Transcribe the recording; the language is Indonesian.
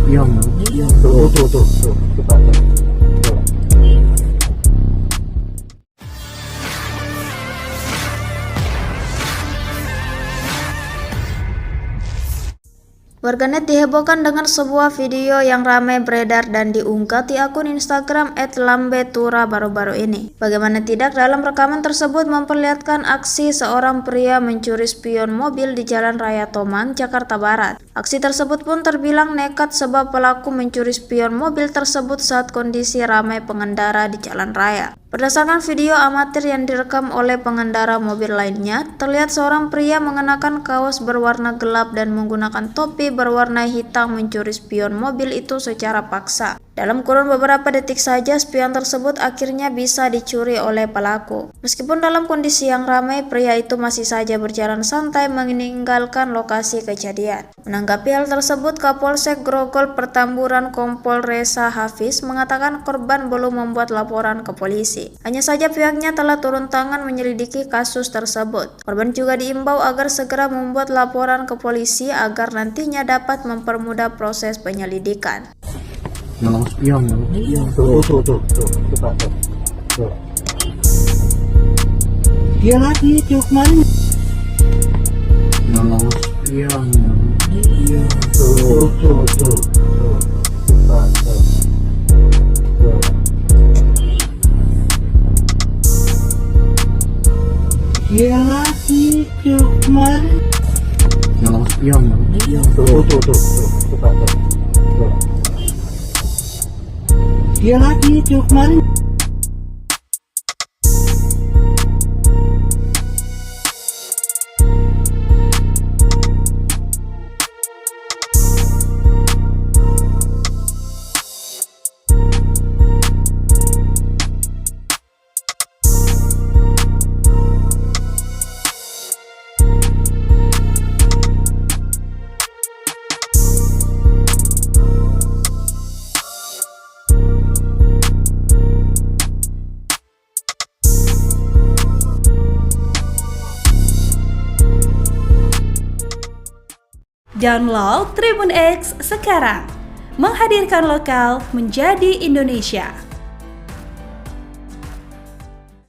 spion. Tuh. Coba tuh. Tuh. Warganet dihebohkan dengan sebuah video yang ramai beredar dan diunggah di akun Instagram @lambetura baru-baru ini. Bagaimana tidak, dalam rekaman tersebut memperlihatkan aksi seorang pria mencuri spion mobil di Jalan Raya Tomang, Jakarta Barat. Aksi tersebut pun terbilang nekat sebab pelaku mencuri spion mobil tersebut saat kondisi ramai pengendara di jalan raya. Berdasarkan video amatir yang direkam oleh pengendara mobil lainnya, terlihat seorang pria mengenakan kaos berwarna gelap dan menggunakan topi berwarna hitam mencuri spion mobil itu secara paksa. Dalam kurun beberapa detik saja, spion tersebut akhirnya bisa dicuri oleh pelaku. Meskipun dalam kondisi yang ramai, pria itu masih saja berjalan santai meninggalkan lokasi kejadian. Menanggapi hal tersebut, Kapolsek Grogol Pertamburan Kompol Reza Hafiz mengatakan korban belum membuat laporan ke polisi. Hanya saja pihaknya telah turun tangan menyelidiki kasus tersebut. Korban juga diimbau agar segera membuat laporan ke polisi agar nantinya dapat mempermudah proses penyelidikan. Nolong spion. Tuh. Coba tuh. Tuh. Dia lagi kemarin. Nolong spion. Tuh. Coba tuh. Dia lagi kemarin. Nolong spion. Tuh. Coba tuh. Tuh. Dia lagi kemarin. Download Tribun X sekarang, menghadirkan lokal menjadi Indonesia.